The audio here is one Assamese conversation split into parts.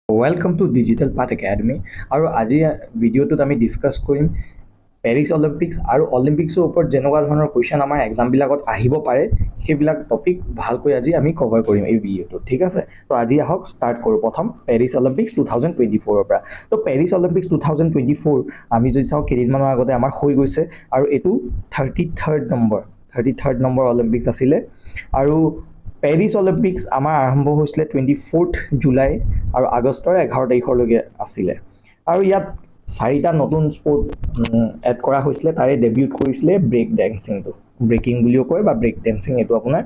Welcome to Digital Path Academy. আৰু আজি ভিডিঅ'টোত আমি ডিসকাস কৰিম পেৰিছ অলিম্পিক্স আৰু অলিম্পিক্সৰ ওপৰত যেনেকুৱা ধৰণৰ কোৱেশ্চন আমাৰ এক্সামবিলাকত আহিব পাৰে সেইবিলাক টপিক ভালকৈ আজি আমি কভাৰ কৰিম এই ভিডিঅ'টোত ঠিক আছে তো আজি আহক ষ্টাৰ্ট কৰোঁ প্ৰথম পেৰিছ অলিম্পিক্স 2024 পৰা তো পেৰিছ অলিম্পিক্স 2024 আমি যদি চাওঁ কেইদিনমানৰ আগতে আমাৰ হৈ গৈছে আৰু এইটো 33rd নম্বৰ অলিম্পিক্স আছিলে আৰু পেৰিছ অলিম্পিক্স আমাৰ আৰম্ভ হৈছিলে 24th জুলাই আৰু আগষ্টৰ 11 তাৰিখলৈকে আছিলে আৰু ইয়াত চাৰিটা নতুন স্পৰ্ট এড কৰা হৈছিলে তাৰে ডেবিউট কৰিছিলে ব্ৰেক ডেন্সিংটো ব্ৰেকিং বুলিও কয় বা ব্ৰেক ডেন্সিং এইটো আপোনাৰ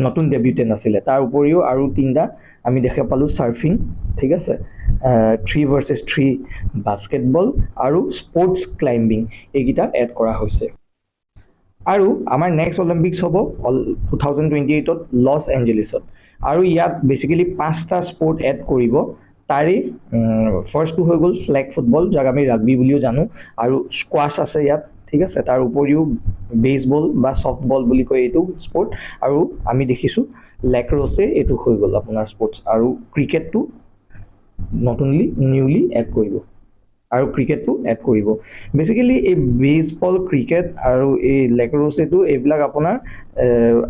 নতুন ডেবিউটেণ্ট আছিলে তাৰ উপৰিও আৰু তিনিটা আমি দেখা পালোঁ সাৰ্ফিং ঠিক আছে 3 ভাৰ্চেছ 3 বাস্কেটবল আৰু স্পৰ্টছ ক্লাইম্বিং এইকেইটা এড কৰা হৈছে আৰু আমাৰ নেক্সট অলিম্পিক্স হ'ব 2028ত লছ এঞ্জেলিছত আৰু ইয়াত বেচিকেলি 5টা স্পৰ্ট এড কৰিব তাৰে ফাৰ্ষ্টটো হৈ গ'ল ফ্লেগ ফুটবল যাক আমি ৰাগবি বুলিও জানো আৰু স্কোৱাছ আছে ইয়াত ঠিক আছে তাৰ উপৰিও বেছবল বা ছফ্টবল বুলি কয় এইটো স্পৰ্ট আৰু আমি দেখিছোঁ লেক্ৰছে এইটো হৈ গ'ল আপোনাৰ স্পৰ্টছ আৰু ক্ৰিকেটটো নিউলি এড কৰিব আৰু ক্ৰিকেটটো এড কৰিব বেচিকেলি এই বেছবল ক্ৰিকেট আৰু এই লেক্ৰছেটো এইবিলাক আপোনাৰ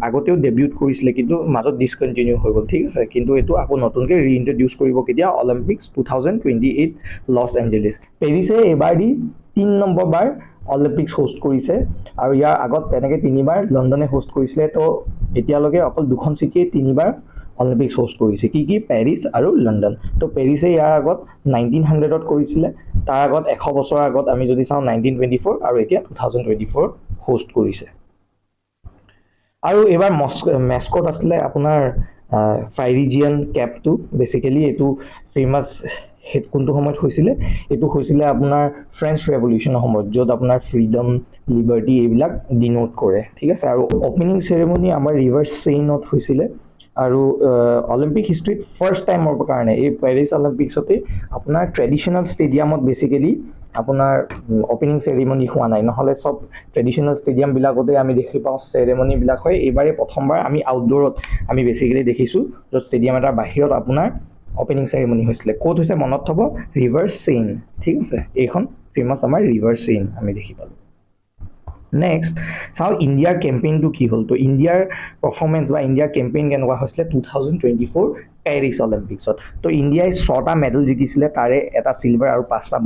আগতেও ডেবিউট কৰিছিলে কিন্তু মাজত ডিছকণ্টিনিউ হৈ গ'ল ঠিক আছে কিন্তু এইটো আকৌ নতুনকৈ ৰিইণ্ট্ৰডিউচ কৰিব কেতিয়া অলিম্পিক্স 2028 লছ এঞ্জেলিছ পেৰিছে এইবাৰ দি 3 নম্বৰ বাৰ অলিম্পিক্স হোষ্ট কৰিছে আৰু ইয়াৰ আগত তেনেকৈ 3বাৰ লণ্ডনে হোষ্ট কৰিছিলে তো এতিয়ালৈকে অকল দুখন চিটিয়ে 3বাৰ অলিম্পিক্স হোষ্ট কৰিছে কি পেৰিছ আৰু লণ্ডন তো পেৰিছে ইয়াৰ আগত 1900ত কৰিছিলে তাৰ আগত 100 বছৰ আগত আমি যদি চাওঁ 1924 আৰু এতিয়া 2024 হোষ্ট কৰিছে আৰু এবাৰ মেস্কট আছিলে আপোনাৰ ফাইৰিজিয়ান কেপটো বেচিকেলি এইটো ফেমাছ কোনটো সময়ত হৈছিলে এইটো হৈছিলে আপোনাৰ ফ্ৰেঞ্চ ৰেভলিউচনৰ সময়ত য'ত আপোনাৰ ফ্ৰীডম লিবাৰ্টি এইবিলাক ডিনোট কৰে ঠিক আছে আৰু অপেনিং চেৰেমনি আমাৰ ৰিভাৰ চেইনত হৈছিলে আৰু অলিম্পিক হিষ্ট্ৰীত ফাৰ্ষ্ট টাইমৰ কাৰণে এই পেৰিছ অলিম্পিক্সতে আপোনাৰ ট্ৰেডিশ্যনেল ষ্টেডিয়ামত বেচিকেলি আপোনাৰ অপেনিং চেৰিমনি হোৱা নাই নহ'লে চব ট্ৰেডিশ্যনেল ষ্টেডিয়ামবিলাকতে আমি দেখি পাওঁ চেৰিমনিবিলাক হয় এইবাৰে প্ৰথমবাৰ আমি আউটডোৰত আমি বেচিকেলি দেখিছোঁ য'ত ষ্টেডিয়াম এটাৰ বাহিৰত আপোনাৰ অপেনিং চেৰিমনি হৈছিলে ক'ত হৈছে মনত থ'ব ৰিভাৰ চেইন ঠিক আছে এইখন ফেমাছ আমাৰ ৰিভাৰ চেইন আমি দেখি পালোঁ নেক্সট চাওঁ ইণ্ডিয়াৰ কেম্পেইনটো কি হ'ল তো ইণ্ডিয়াৰ পাৰফৰ্মেঞ্চ বা ইণ্ডিয়াৰ কেম্পেইন কেনেকুৱা হৈছিলে 2024 পেৰিছ অলিম্পিক্সত তো ইণ্ডিয়াই 6টা মেডেল জিকিছিলে তাৰে এটা চিলভাৰ আৰু 5টা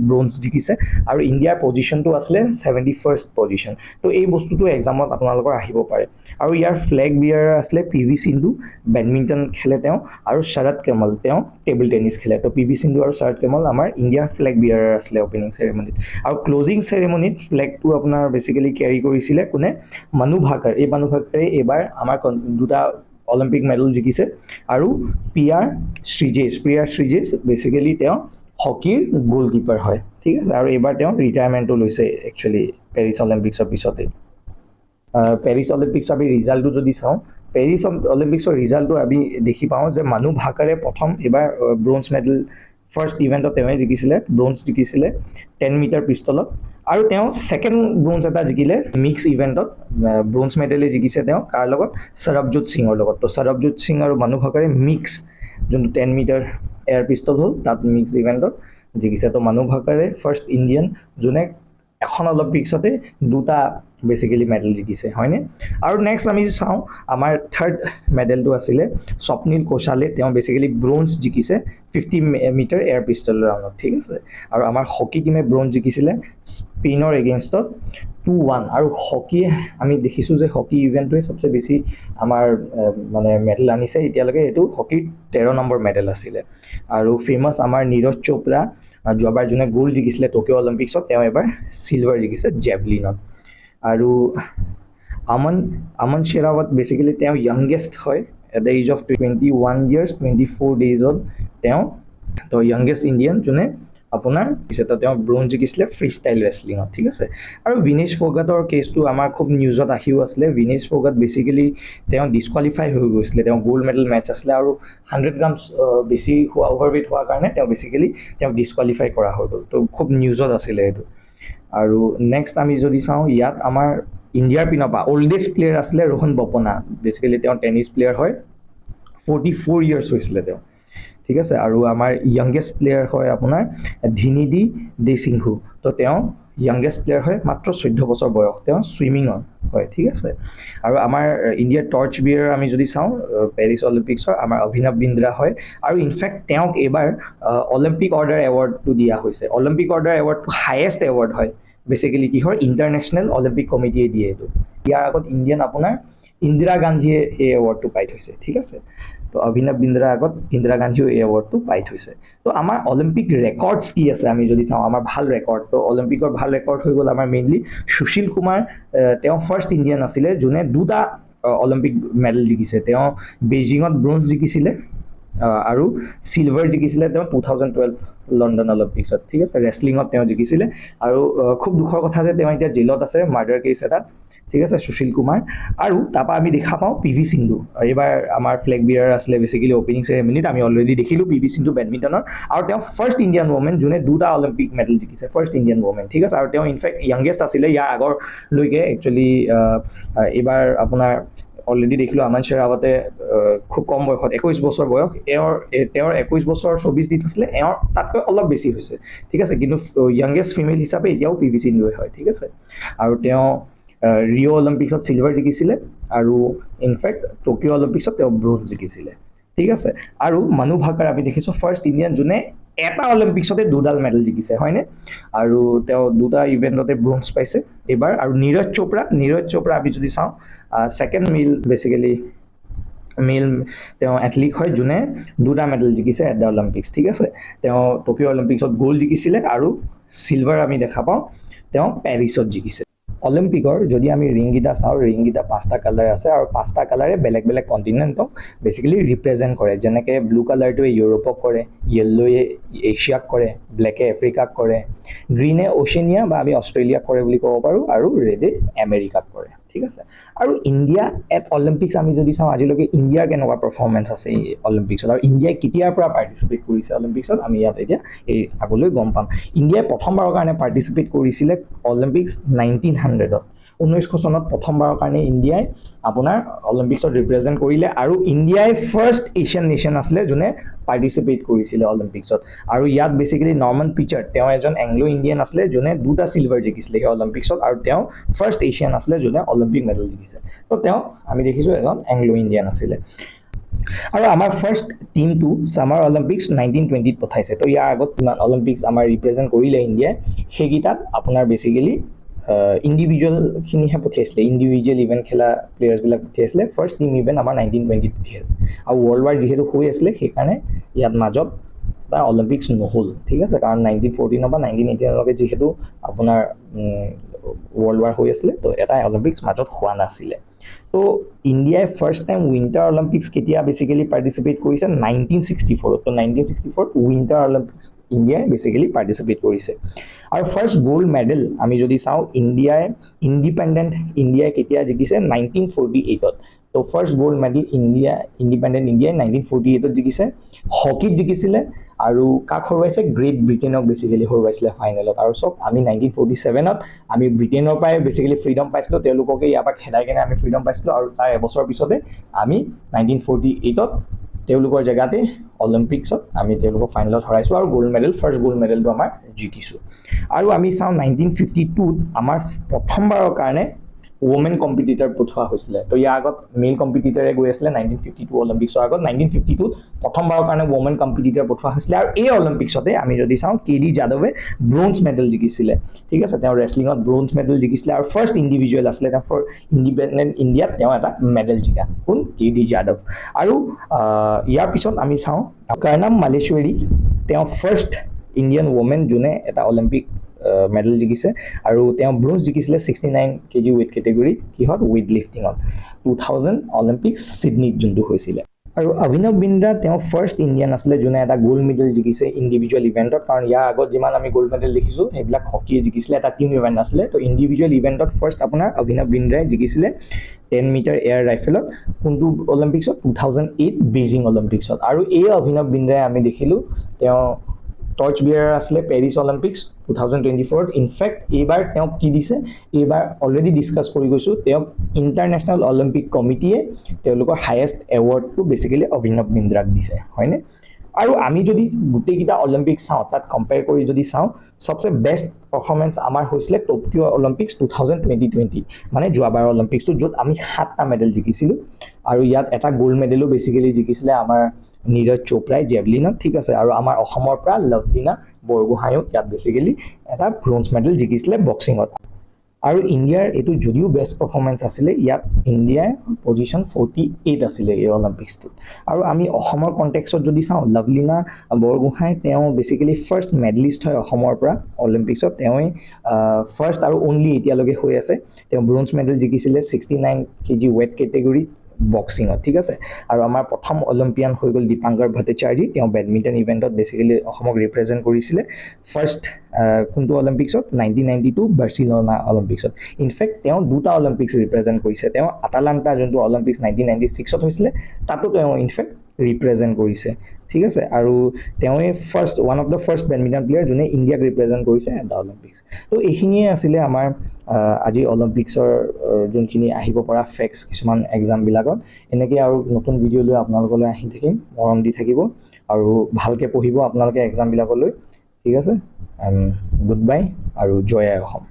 ব্ৰঞ্জ জিকিছে আৰু ইণ্ডিয়াৰ পজিশ্যনটো আছিলে 71st পজিশ্যন তো এই বস্তুটো এক্সামত আপোনালোকৰ আহিব পাৰে আৰু ইয়াৰ ফ্লেগ বিয়াৰ আছিলে PV সিন্ধু বেডমিণ্টন খেলে তেওঁ আৰু শৰদ কমল তেওঁ টেবল টেনিছ খেলে তো PV সিন্ধু আৰু শৰদ কমল আমাৰ ইণ্ডিয়াৰ ফ্লেগ বিয়াৰ আছিলে অপেনিং চেৰেমনিত আৰু ক্লজিং চেৰেমনিত ফ্লেগটো আপোনাৰ বেচিকেলি কেৰি কৰিছিলে কোনে মানু ভাকাৰ এই মানু ভাকাৰে এইবাৰ আমাৰ দুটা অলিম্পিক মেডেল জিকিছে আৰু প্ৰিয়া শ্ৰীজেশ বেচিকেলি তেওঁ হকীৰ গ'লকিপাৰ হয় ঠিক আছে আৰু এইবাৰ তেওঁ ৰিটায়াৰমেণ্টটো লৈছে একচুৱেলি পেৰিছ অলিম্পিক্সৰ পিছতে পেৰিছ অলিম্পিক্স আমি ৰিজাল্টটো যদি চাওঁ পেৰিছ অলিম্পিক্সৰ ৰিজাল্টটো আমি দেখি পাওঁ যে মানু ভাকাৰে প্ৰথম এইবাৰ ব্ৰঞ্জ মেডেল ফাৰ্ষ্ট ইভেণ্টত তেওঁৱে জিকিছিলে ব্ৰঞ্জ জিকিছিলে 10 মিটাৰ পিষ্টলত আৰু তেওঁ ছেকেণ্ড ব্ৰঞ্জ এটা জিকিলে মিক্স ইভেণ্টত ব্ৰঞ্জ মেডেলে জিকিছে তেওঁ কাৰ লগত সৰবজোত সিঙৰ লগত তো সৰবজোত সিং আৰু মানু ভাকাৰে মিক্স যোনটো 10 মিটাৰ এয়াৰ পিষ্টল হ'ল তাত মিক্স ইভেণ্টত জিকিছে তো মানু ভাকাৰে ফাৰ্ষ্ট ইণ্ডিয়ান যোনে এখন অলিম্পিক্সতে দুটা বেচিকেলি মেডেল জিকিছে হয়নে আৰু নেক্সট আমি চাওঁ আমাৰ থাৰ্ড মেডেলটো আছিলে স্বপ্নীল কোশালে তেওঁ বেচিকেলি ব্ৰঞ্জ জিকিছে 50 মিটাৰ এয়াৰ পিষ্টল ৰাউণ্ডত ঠিক আছে আৰু আমাৰ হকী টীমে ব্ৰঞ্জ জিকিছিলে স্পেইনৰ এগেইনষ্টত 2-1 আৰু হকীয়ে আমি দেখিছোঁ যে হকী ইভেণ্টটোৱে চবচে বেছি আমাৰ মানে মেডেল আনিছে এতিয়ালৈকে এইটো হকীৰ 13 নম্বৰ মেডেল আছিলে আৰু ফেমাছ আমাৰ নীৰজ চোপ্ৰা যোৱাবাৰ যোনে গ'ল্ড জিকিছিলে টকিঅ' অলিম্পিক্সত তেওঁ এবাৰ চিলভাৰ জিকিছে জেভলিনত আৰু আমন শ্বেৰাৱত বেচিকেলি তেওঁ য়ংগেষ্ট হয় at the age of 21 years 24 daysত তেওঁ তো য়ংগেষ্ট ইণ্ডিয়ান যোনে আপোনাৰ পিছত তেওঁ ব্ৰঞ্জ জিকিছিলে ফ্ৰী ষ্টাইল ৰেচলিঙত ঠিক আছে আৰু বিনেশ ফোগাটৰ কেছটো আমাৰ খুব নিউজত আহিও আছিলে বিনেশ ফোগাট বেচিকেলি তেওঁ ডিছকুৱালিফাই হৈ গৈছিলে তেওঁ গ'ল্ড মেডেল মেটচ আছিলে আৰু 100 গ্ৰামছ বেছি অভাৰৱেইট হোৱাৰ কাৰণে তেওঁ বেচিকেলি তেওঁক ডিছকুৱালিফাই কৰা হৈ গ'ল তো খুব নিউজত আছিলে এইটো আৰু নেক্সট আমি যদি চাওঁ ইয়াত আমাৰ ইণ্ডিয়াৰ পিনৰ পৰা অল্ডেষ্ট প্লেয়াৰ আছিলে ৰোহন বপনা বেচিকেলি তেওঁ টেনিছ প্লেয়াৰ হয় 44 years হৈছিলে তেওঁ ঠিক আছে আৰু আমাৰ য়াংগেষ্ট প্লেয়াৰ হয় আপোনাৰ ধিনিদি দে সিংহু তো তেওঁ য়াংগেষ্ট প্লেয়াৰ হয় মাত্ৰ 14 বছৰ বয়স তেওঁ সুইমিঙৰ হয় ঠিক আছে আৰু আমাৰ ইণ্ডিয়াৰ টৰ্চ বিয়াৰ আমি যদি চাওঁ পেৰিছ অলিম্পিক্সৰ আমাৰ অভিনৱ বিন্দ্ৰা হয় আৰু ইনফেক্ট তেওঁক এইবাৰ অলিম্পিক অৰ্ডাৰ এৱাৰ্ডটো দিয়া হৈছে অলিম্পিক অৰ্ডাৰ এৱাৰ্ডটো হাইয়েষ্ট এৱাৰ্ড হয় বেচিকেলি কি হয় ইণ্টাৰনেশ্যনেল অলিম্পিক কমিটিয়ে দিয়ে এইটো ইয়াৰ আগত ইণ্ডিয়ান আপোনাৰ ইন্দিৰা গান্ধীয়ে এই এৱাৰ্ডটো পাই থৈছে ঠিক আছে তো অভিনৱ বিন্দ্ৰাৰ আগত ইন্দিৰা গান্ধীয়েও এই এৱাৰ্ডটো পাই থৈছে তো আমাৰ অলিম্পিক ৰেকৰ্ডছ কি আছে আমি যদি চাওঁ আমাৰ ভাল ৰেকৰ্ড তো অলিম্পিকৰ ভাল ৰেকৰ্ড হৈ গ'ল আমাৰ মেইনলি সুশীল কুমাৰ তেওঁ ফাৰ্ষ্ট ইণ্ডিয়ান আছিলে যোনে দুটা অলিম্পিক মেডেল জিকিছে তেওঁ বেইজিঙত ব্ৰঞ্জ জিকিছিলে আৰু চিলভাৰ জিকিছিলে তেওঁ 2012 লণ্ডন অলিম্পিক্সত ঠিক আছে ৰেছলিঙত তেওঁ জিকিছিলে আৰু খুব দুখৰ কথা যে তেওঁ এতিয়া জেলত আছে মাৰ্ডাৰ কেছ এটাত ঠিক আছে সুশীল কুমাৰ আৰু তাৰপৰা আমি দেখা পাওঁ পি.ভি. সিন্ধু এইবাৰ আমাৰ ফ্লেগ বিয়াৰ আছিলে বেচিকেলি অপেনিং চেৰেমনিত আমি অলৰেডি দেখিলোঁ পি.ভি. সিন্ধু বেডমিণ্টনৰ আৰু তেওঁ ফাৰ্ষ্ট ইণ্ডিয়ান ৱমেন যোনে দুটা অলিম্পিক মেডেল জিকিছে ফাৰ্ষ্ট ইণ্ডিয়ান ৱমেন ঠিক আছে আৰু তেওঁ ইনফেক্ট য়াংগেষ্ট আছিলে ইয়াৰ আগৰলৈকে একচুৱেলি এইবাৰ আপোনাৰ অলৰেডি দেখিলোঁ আমান শ্বেৰাৱতে খুব কম বয়সত 21 বছৰ বয়স তেওঁৰ 21 বছৰ 24 দিন আছিলে এওঁৰ তাতকৈ অলপ বেছি হৈছে ঠিক আছে কিন্তু য়াংগেষ্ট ফিমেল হিচাপে এতিয়াও পি.ভি. সিন্ধুৱে হয় ঠিক আছে আৰু তেওঁ ৰিঅ' অলিম্পিক্সত চিলভাৰ জিকিছিলে আৰু ইনফেক্ট টকিঅ' অলিম্পিক্সত তেওঁ ব্ৰঞ্জ জিকিছিলে ঠিক আছে আৰু মানু ভাকাৰ আমি দেখিছোঁ ফাৰ্ষ্ট ইণ্ডিয়ান যোনে এটা অলিম্পিক্সতে দুডাল মেডেল জিকিছে হয়নে আৰু তেওঁ দুটা ইভেণ্টতে ব্ৰঞ্জ পাইছে এইবাৰ আৰু নীৰজ চোপ্ৰা আমি যদি চাওঁ ছেকেণ্ড বেচিকেলি মেল তেওঁ এথলিট হয় যোনে দুটা মেডেল জিকিছে এট দ্য অলিম্পিক্স ঠিক আছে তেওঁ টকিঅ' অলিম্পিক্সত গ'ল্ড জিকিছিলে আৰু চিলভাৰ আমি দেখা পাওঁ তেওঁ পেৰিছত জিকিছে অলিম্পিকৰ যদি আমি ৰিংকেইটা চাওঁ ৰিংকেইটা 5টা কালাৰ আছে আৰু 5টা কালাৰে বেলেগ বেলেগ কণ্টিনেণ্টক বেচিকেলি ৰিপ্ৰেজেণ্ট কৰে যেনেকৈ ব্লু কালাৰটোৱে ইউৰোপক কৰে য়েল্ল'য়ে এছিয়াক কৰে ব্লেকে আফ্ৰিকাক কৰে গ্ৰীণে অ'চেনিয়া বা আমি অষ্ট্ৰেলিয়াক কৰে বুলি ক'ব পাৰোঁ আৰু ৰেডে আমেৰিকাক কৰে ঠিক আছে আৰু ইণ্ডিয়া এট অলিম্পিক্স আমি যদি চাওঁ আজিলৈকে ইণ্ডিয়াৰ কেনেকুৱা পাৰফৰ্মেঞ্চ আছে এই অলিম্পিক্সত আৰু ইণ্ডিয়াই কেতিয়াৰ পৰা পাৰ্টিচিপেট কৰিছে অলিম্পিক্সত আমি ইয়াত এতিয়া এই আগলৈ গম পাম ইণ্ডিয়াই প্ৰথমবাৰৰ কাৰণে পাৰ্টিচিপেট কৰিছিলে অলিম্পিক্স 1900ত 1900 চনত প্ৰথমবাৰৰ কাৰণে ইণ্ডিয়াই আপোনাৰ অলিম্পিক্সত ৰিপ্ৰেজেণ্ট কৰিলে আৰু ইণ্ডিয়াই ফাৰ্ষ্ট এছিয়ান নেশ্যন আছিলে যোনে পাৰ্টিচিপেট কৰিছিলে অলিম্পিক্সত আৰু ইয়াত বেচিকেলি নৰ্মান পিচাৰ তেওঁ এজন এংলো ইণ্ডিয়ান আছিলে যোনে দুটা চিলভাৰ জিকিছিলে সেই অলিম্পিক্সত আৰু তেওঁ ফাৰ্ষ্ট এছিয়ান আছিলে যোনে অলিম্পিক মেডেল জিকিছে তো তেওঁ আমি দেখিছোঁ এজন এংলো ইণ্ডিয়ান আছিলে আৰু আমাৰ ফাৰ্ষ্ট টিমটো ছামাৰ অলিম্পিক্স 1920ত পঠাইছে তো ইয়াৰ আগত কিমান অলিম্পিক্স আমাৰ ৰিপ্ৰেজেণ্ট কৰিলে ইণ্ডিয়াই সেইকেইটাত আপোনাৰ বেচিকেলি ইণ্ডিভিজুৱেলখিনিহে পঠিয়াইছিলে ইণ্ডিভিজুৱেল ইভেণ্ট খেলা প্লেয়াৰ্ছবিলাক পঠিয়াইছিলে ফাৰ্ষ্ট টিম ইভেণ্ট আমাৰ 1920ত পঠিয়াইছিলে আৰু ৱৰ্ল্ড ৱাইড যিহেতু হৈ আছিলে সেইকাৰণে ইয়াত মাজত এটা অলিম্পিক্স নহ'ল ঠিক আছে কাৰণ 1914 বা 1918লৈকে যিহেতু আপোনাৰ ৱৰ্ল্ড ৱাৰ হৈ আছিলে তো এটা অলিম্পিক্স মাজত হোৱা নাছিলে তো ইণ্ডিয়াই ফাৰ্ষ্ট টাইম উইণ্টাৰ অলিম্পিক্স কেতিয়া বেচিকেলি পাৰ্টিচিপেট কৰিছে 1964 তো 1964 উইণ্টাৰ অলিম্পিক্স ইণ্ডিয়াই বেচিকেলি পাৰ্টিচিপেট কৰিছে আৰু ফাৰ্ষ্ট গ'ল্ড মেডেল আমি যদি চাওঁ ইণ্ডিপেণ্ডেণ্ট ইণ্ডিয়াই কেতিয়া জিকিছে 1948ত তো ফাৰ্ষ্ট গ'ল্ড মেডেল ইণ্ডিপেণ্ডেণ্ট ইণ্ডিয়াই 1948ত জিকিছে হকীত জিকিছিলে আৰু কাক হৰুৱাইছে গ্ৰেট ব্ৰিটেইনক বেচিকেলি হৰুৱাইছিলে ফাইনেলত আৰু চব আমি 1947ত আমি ব্ৰিটেইনৰ পৰাই বেচিকেলি ফ্ৰীডম পাইছিলোঁ তেওঁলোককে ইয়াৰ পৰা খেদাই কেনে আমি ফ্ৰীডম পাইছিলোঁ আৰু তাৰ এবছৰ পিছতে আমি 1948ত তেওঁলোকৰ জেগাতে অলিম্পিক্সত আমি তেওঁলোকক ফাইনেলত হৰাইছোঁ আৰু গ'ল্ড মেডেল ফাৰ্ষ্ট গ'ল্ড মেডেলটো আমাৰ জিকিছোঁ আৰু আমি চাওঁ 1952ত আমাৰ প্ৰথমবাৰৰ কাৰণে women competitor পঠোৱা হৈছিলে তো ইয়াৰ আগত মেল কম্পিটিটৰে গৈ আছিলে 1952 অলিম্পিক্সৰ আগত 1952 প্ৰথমবাৰৰ কাৰণে women competitor পঠোৱা হৈছিলে আৰু এই অলিম্পিক্সতে আমি যদি চাওঁ কেডি যাদৱে ব্ৰঞ্জ মেডেল জিকিছিলে ঠিক আছে তেওঁ ৰেছলিঙত ব্ৰঞ্জ মেডেল জিকিছিলে আৰু ফাৰ্ষ্ট ইণ্ডিভিজুৱেল আছিলে তেওঁ ফৰ ইণ্ডিপেণ্ডেণ্ট ইণ্ডিয়াত তেওঁ এটা মেডেল জিকা কোন কেডি যাদৱ আৰু ইয়াৰ পিছত আমি চাওঁ কৰ্ণম মালেশ্বৰী তেওঁ ফাৰ্ষ্ট ইণ্ডিয়ান woman যোনে এটা অলিম্পিক মেডেল জিকিছে আৰু তেওঁ ব্ৰঞ্জ জিকিছিলে 69 কেজি ৱেইট কেটেগৰী কিহত ৱেইট লিফটিঙত 2000 অলিম্পিক্স সিডনীত যোনটো হৈছিলে আৰু অভিনৱ বিন্দ্ৰা তেওঁ ফাৰ্ষ্ট ইণ্ডিয়ান আছিলে যোনে এটা গোল্ড মেডেল জিকিছে ইণ্ডিভিজুৱেল ইভেণ্টত কাৰণ ইয়াৰ আগত যিমান আমি গোল্ড মেডেল দেখিছোঁ সেইবিলাক হকীয়ে জিকিছিলে এটা টিম ইভেণ্ট আছিলে তো ইণ্ডিভিজুৱেল ইভেণ্টত ফাৰ্ষ্ট আপোনাৰ অভিনৱ বিন্দ্ৰাই জিকিছিলে 10 মিটাৰ এয়াৰ ৰাইফেলত কোনটো অলিম্পিক্সত 2008 বেইজিং অলিম্পিক্সত আৰু এই অভিনৱ বিন্দ্ৰাই আমি দেখিলোঁ তেওঁ টৰ্চ বিয়াৰ আছিলে পেৰিছ অলিম্পিক্স 2024 ইনফেক্ট এইবাৰ তেওঁক কি দিছে এইবাৰ অলৰেডি ডিছকাছ কৰি গৈছোঁ তেওঁক ইণ্টাৰনেশ্যনেল অলিম্পিক কমিটিয়ে তেওঁলোকৰ হায়েষ্ট এৱাৰ্ডটো বেচিকেলি অভিনৱ বিন্দ্ৰাক দিছে হয়নে আৰু আমি যদি গোটেইকেইটা অলিম্পিক চাওঁ তাত কম্পেয়াৰ কৰি যদি চাওঁ সবচে বেষ্ট পাৰফৰ্মেঞ্চ আমাৰ হৈছিলে টকিঅ' অলিম্পিক্স 2020 মানে যোৱাবাৰ অলিম্পিক্সটো য'ত আমি 7টা মেডেল জিকিছিলোঁ আৰু ইয়াত এটা গ'ল্ড মেডেলো বেচিকেলি জিকিছিলে আমাৰ নীৰজ চোপ্ৰাই জেভলিনত ঠিক আছে আৰু আমাৰ অসমৰ পৰা লভলীনা বৰগোহাঁইও ইয়াত বেচিকেলি এটা ব্ৰঞ্জ মেডেল জিকিছিলে বক্সিঙত আৰু ইণ্ডিয়াৰ এইটো যদিও বেষ্ট পাৰফৰ্মেঞ্চ আছিলে ইয়াত ইণ্ডিয়াৰ পজিশ্যন 48 আছিলে এই অলিম্পিক্সটোত আৰু আমি অসমৰ কণ্টেক্সত যদি চাওঁ লভলীনা বৰগোহাঁই তেওঁ বেচিকেলি ফাৰ্ষ্ট মেডেলিষ্ট হয় অসমৰ পৰা অলিম্পিক্সত তেওঁই ফাৰ্ষ্ট আৰু অনলি এতিয়ালৈকে হৈ আছে তেওঁ ব্ৰঞ্জ মেডেল জিকিছিলে 69 কেজি ৱেট কেটেগৰীত বক্সিঙত ঠিক আছে আৰু আমাৰ প্ৰথম অলিম্পিয়ান হৈ গ'ল দীপাংকৰ ভট্টাচাৰ্যী তেওঁ বেডমিণ্টন ইভেণ্টত বেচিকেলি অসমক ৰিপ্ৰেজেণ্ট কৰিছিলে ফাৰ্ষ্ট কোনটো অলিম্পিক্সত 1992 বাৰ্চিলোনা অলিম্পিক্সত ইনফেক্ট তেওঁ দুটা অলিম্পিক্স ৰিপ্ৰেজেণ্ট কৰিছে তেওঁ আটালান্টা যোনটো অলিম্পিক্স 1996ত হৈছিলে তাতো তেওঁ ইনফেক্ট ৰিপ্ৰেজেণ্ট কৰিছে ঠিক আছে আৰু তেওঁৱে first one of the first badminton player যোনে ইণ্ডিয়াক ৰিপ্ৰেজেণ্ট কৰিছে এট দ্য অলিম্পিক্স তো এইখিনিয়ে আছিলে আমাৰ আজি অলিম্পিক্সৰ যোনখিনি আহিব পৰা ফেক্টছ কিছুমান এক্সামবিলাকত এনেকৈ আৰু নতুন ভিডিঅ' লৈ আপোনালোকলৈ আহি থাকিম মৰম দি থাকিব আৰু ভালকৈ পঢ়িব আপোনালোকে এক্সামবিলাকলৈ ঠিক আছে গুড বাই আৰু জয় আই অসম